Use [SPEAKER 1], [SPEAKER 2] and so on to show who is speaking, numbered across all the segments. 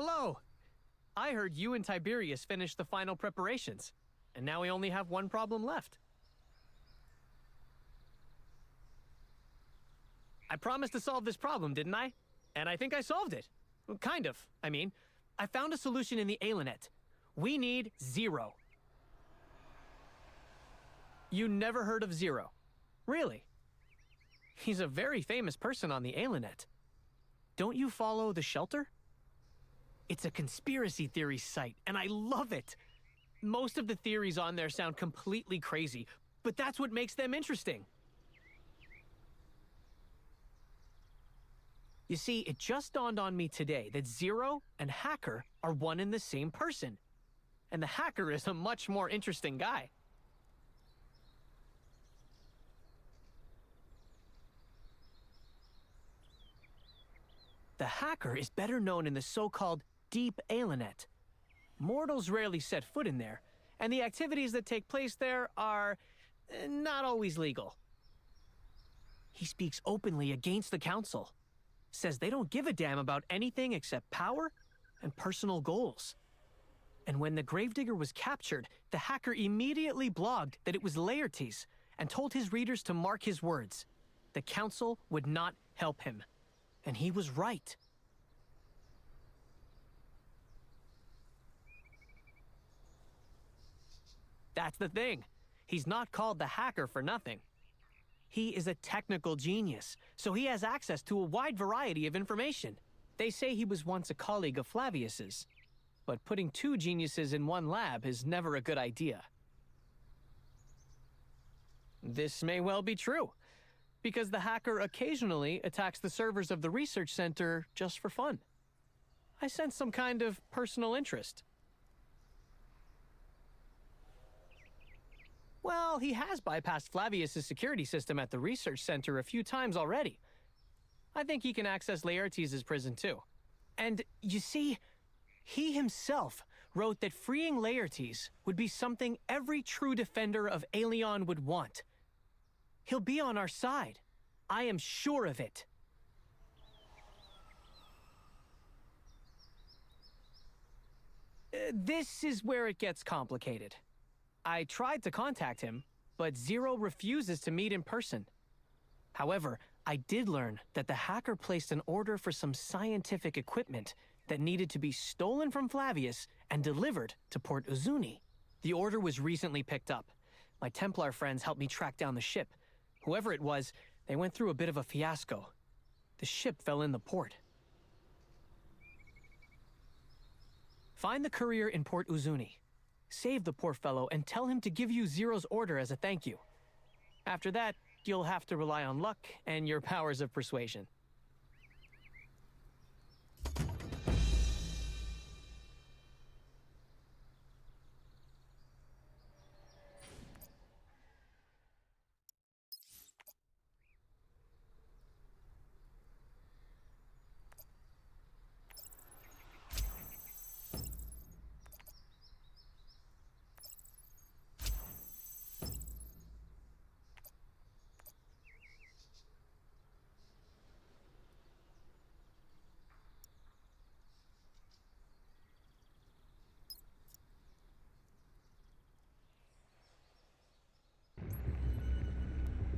[SPEAKER 1] Hello! I heard you and Tiberius finished the final preparations, and now we only have one problem left. I promised to solve this problem, didn't I? And I think I solved it. Kind of, I mean. I found a solution in the Alinet. We need Zero. You never heard of Zero? Really? He's a very famous person on the Alinet. Don't you follow The Shelter? It's a conspiracy theory site, and I love it. Most of the theories on there sound completely crazy, but that's what makes them interesting. You see, it just dawned on me today that Zero and Hacker are one and the same person. And the Hacker is a much more interesting guy. The Hacker is better known in the so-called Deep Alinet. Mortals rarely set foot in there, and the activities that take place there are not always legal. He speaks openly against the Council. Says they don't give a damn about anything except power and personal goals. And when the Gravedigger was captured, the Hacker immediately blogged that it was Laertes and told his readers to mark his words. The Council would not help him. And he was right. That's the thing. He's not called the Hacker for nothing. He is a technical genius, so he has access to a wide variety of information. They say he was once a colleague of Flavius's, but putting two geniuses in one lab is never a good idea. This may well be true, because the Hacker occasionally attacks the servers of the research center just for fun. I sense some kind of personal interest. Well, he has bypassed Flavius's security system at the research center a few times already. I think he can access Laertes' prison too. And, you see, he himself wrote that freeing Laertes would be something every true defender of Aelion would want. He'll be on our side. I am sure of it. This is where it gets complicated. I tried to contact him, but Zero refuses to meet in person. However, I did learn that the Hacker placed an order for some scientific equipment that needed to be stolen from Flavius and delivered to Port Uzuni. The order was recently picked up. My Templar friends helped me track down the ship. Whoever it was, they went through a bit of a fiasco. The ship fell in the port. Find the courier in Port Uzuni. Save the poor fellow and tell him to give you Zero's order as a thank you. After that, you'll have to rely on luck and your powers of persuasion.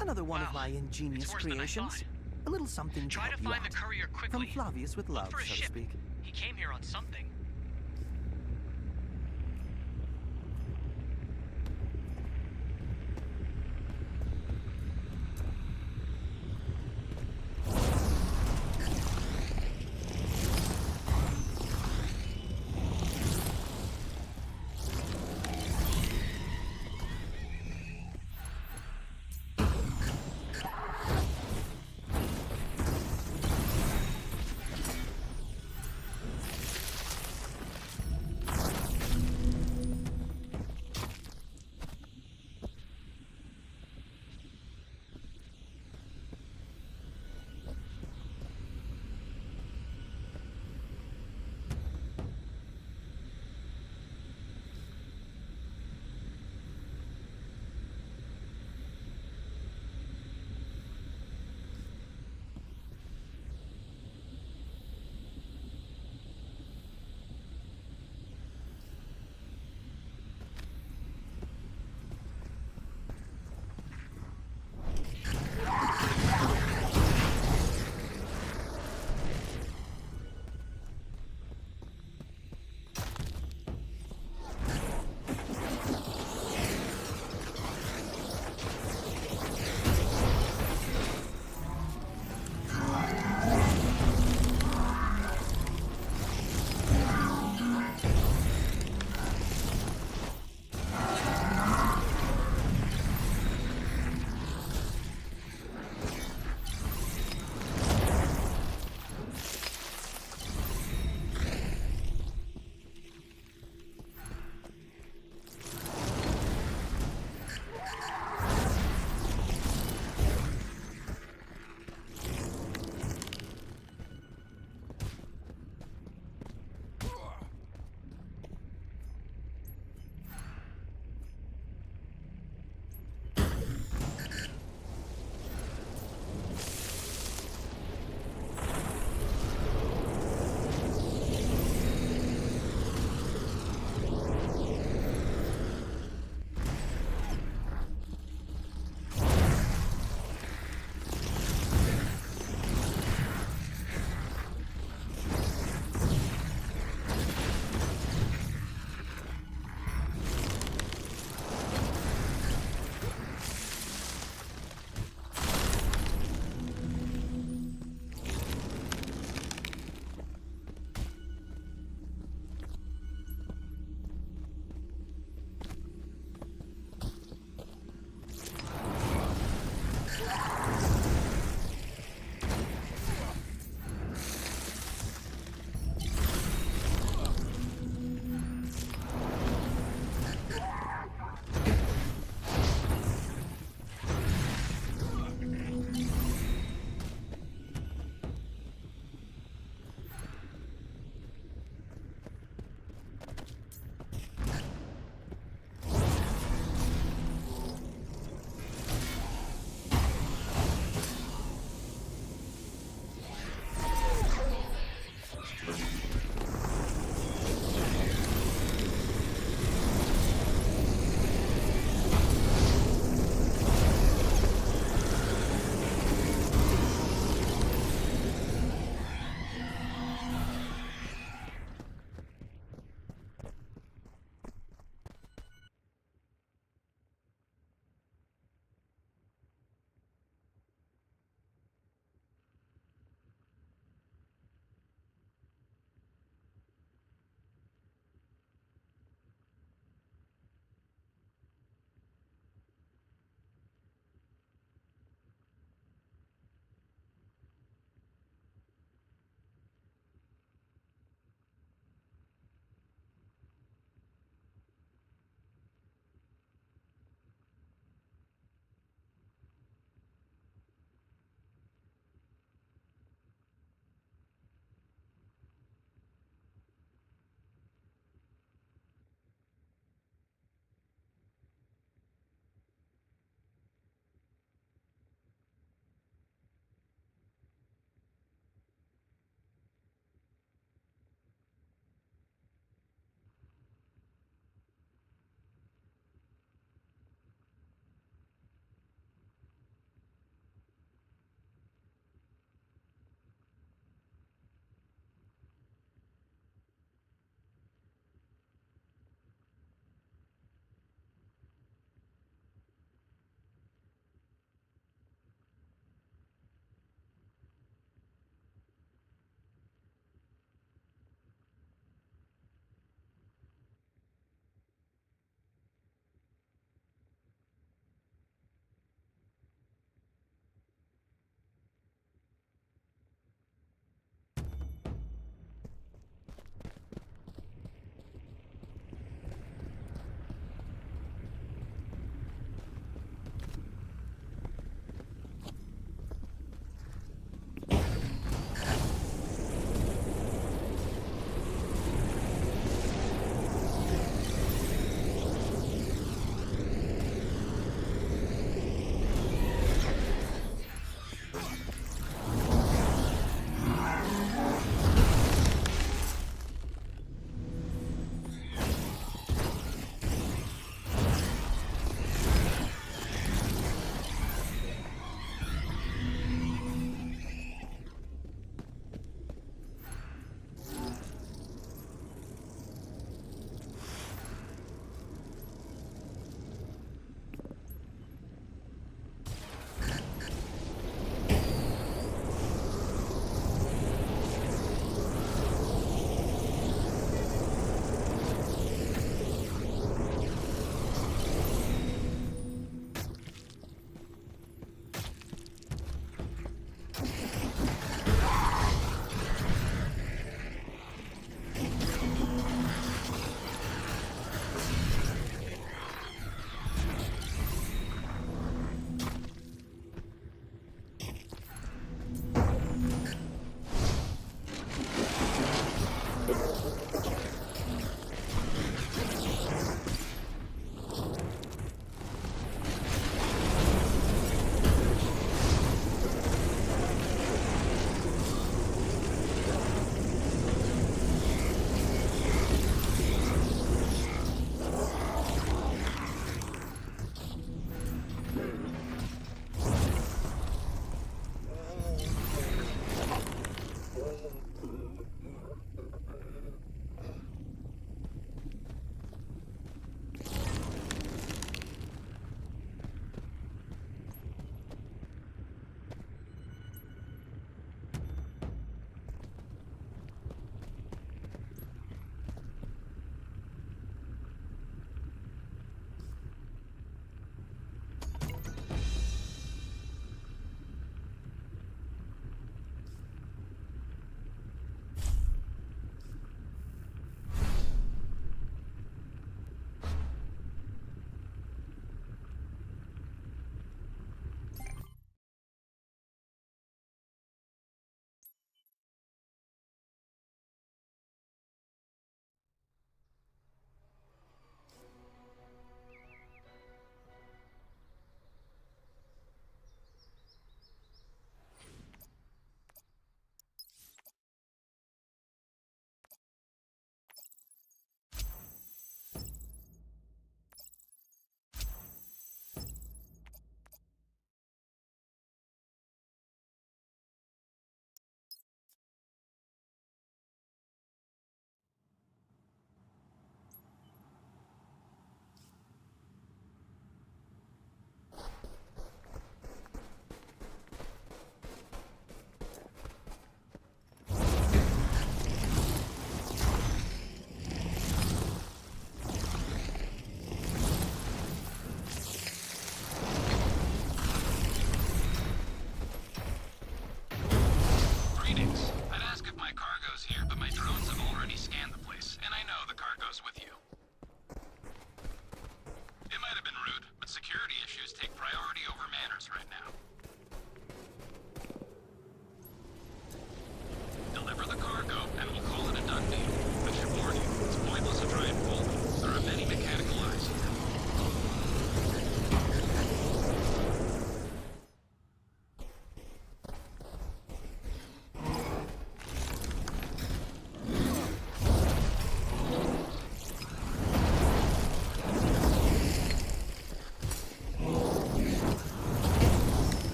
[SPEAKER 2] Another one of my ingenious creations. A little something to
[SPEAKER 1] Try to
[SPEAKER 2] help you
[SPEAKER 1] find
[SPEAKER 2] out.
[SPEAKER 1] the courier quickly.
[SPEAKER 2] From Flavius with love,
[SPEAKER 1] Look for a
[SPEAKER 2] so to
[SPEAKER 1] ship.
[SPEAKER 2] speak.
[SPEAKER 1] He came here on something.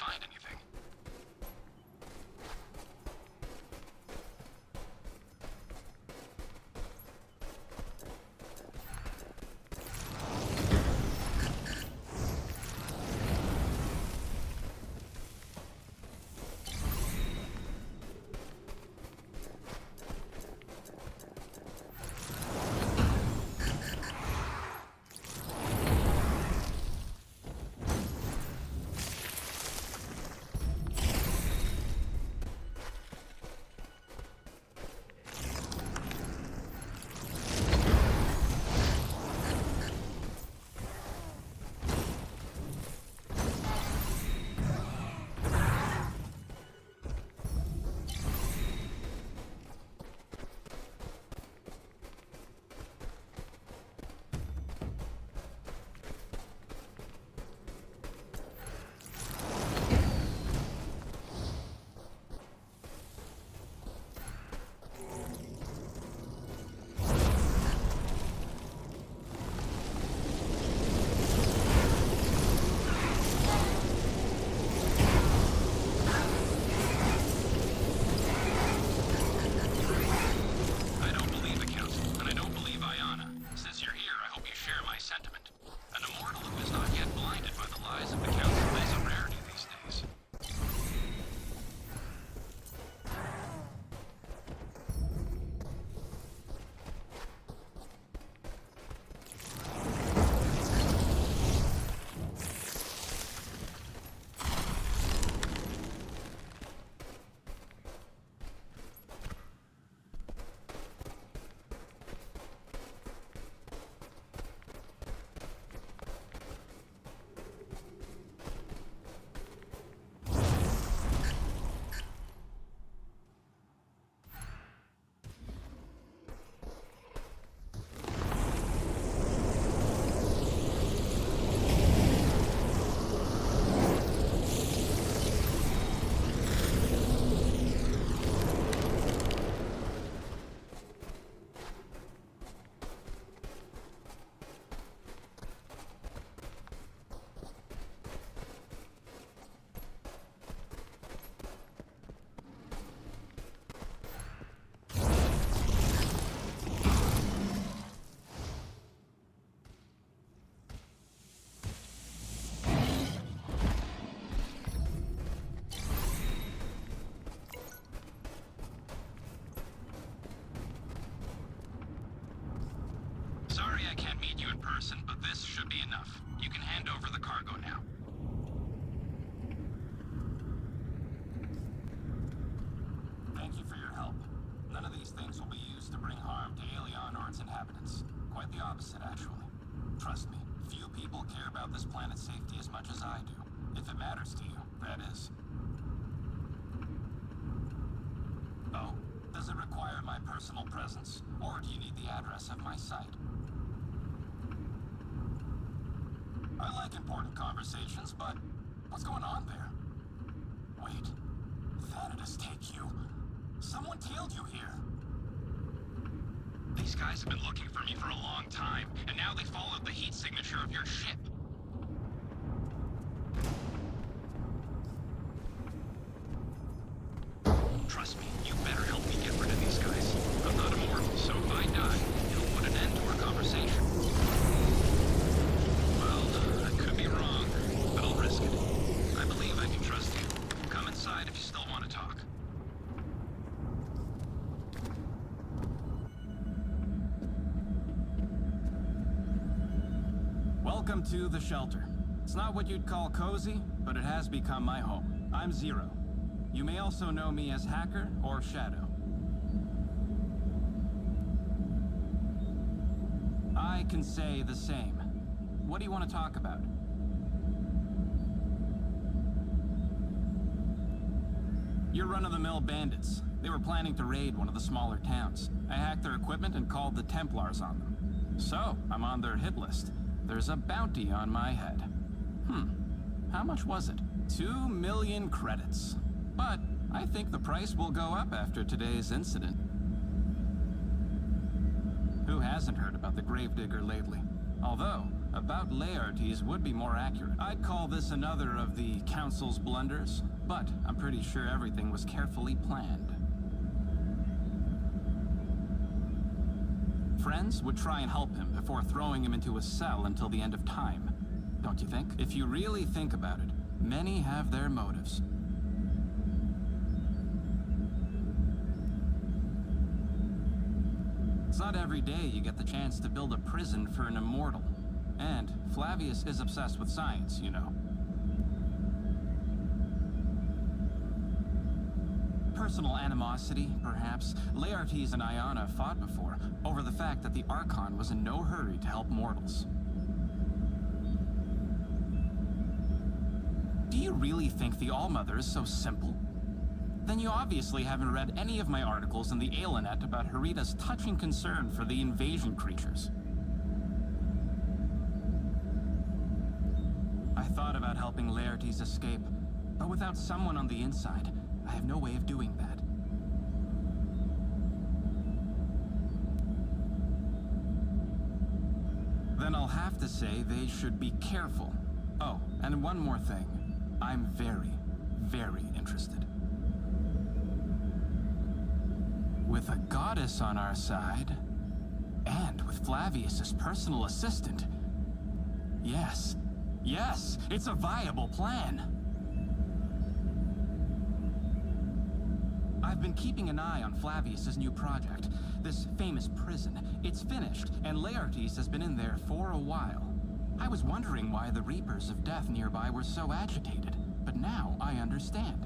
[SPEAKER 3] find anything. Sorry I can't meet you in person, but this should be enough. You can hand over the cargo now. Thank you for your help. None of these things will be used to bring harm to Aelion or its inhabitants. Quite the opposite, actually. Trust me, few people care about this planet's safety as much as I do. If it matters to you, that is. Oh, does it require my personal presence? Or do you need the address of my site? I like important conversations, but what's going on there? Wait, Thanatos take you? Someone tailed you here. These guys have been looking for me for a long time, and now they followed the heat signature of your ship. Trust me, you better help me get rid of these guys. I'm not immortal, so if I die, it'll put an end to our conversation. Well, I could be wrong, but I'll risk it. I believe I can trust you. Come inside if you still want to talk. Welcome to the shelter. It's not what you'd call cozy, but it has become my home. I'm Zero. You may also know me as Hacker or Shadow. I can say the same. What do you want to talk about? You're run-of-the-mill bandits. They were planning to raid one of the smaller towns. I hacked their equipment and called the Templars on them. So, I'm on their hit list. There's a bounty on my head. How much was it? 2 million credits. But I think the price will go up after today's incident. Who hasn't heard about the Gravedigger lately? Although, About Laertes would be more accurate. I'd call this another of the Council's blunders, but I'm pretty sure everything was carefully planned. Friends would try and help him before throwing him into a cell until the end of time. Don't you think? If you really think about it, many have their motives. It's not every day you get the chance to build a prison for an immortal. And Flavius is obsessed with science, you know. Personal animosity, perhaps. Laertes and Iona fought before, over the fact that the Archon was in no hurry to help mortals. Do you really think the Allmother is so simple? Then you obviously haven't read any of my articles in the Alinet about Herita's touching concern for the invasion creatures. I thought about helping Laertes escape, but without someone on the inside, I have no way of doing that. Then I'll have to say they should be careful. Oh, and one more thing. I'm very, very interested. With a goddess on our side, and with Flavius's personal assistant, yes, it's a viable plan. I've been keeping an eye on Flavius's new project, this famous prison. It's finished, and Laertes has been in there for a while. I was wondering why the Reapers of Death nearby were so agitated, but now I understand.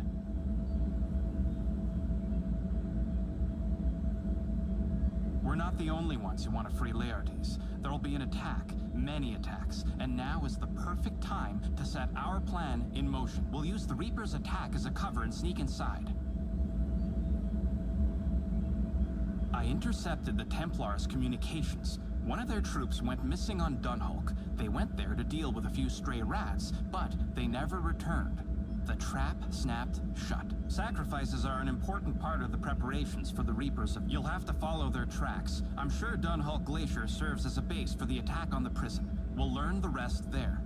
[SPEAKER 3] We're not the only ones who want to free Laertes. There'll be an attack, many attacks, and now is the perfect time to set our plan in motion. We'll use the Reaper's attack as a cover and sneak inside. I intercepted the Templars' communications. One of their troops went missing on Dunhulk. They went there to deal with a few stray rats, but they never returned. The trap snapped shut. Sacrifices are an important part of the preparations for the Reapers. You'll have to follow their tracks. I'm sure Dunhulk Glacier serves as a base for the attack on the prison. We'll learn the rest there.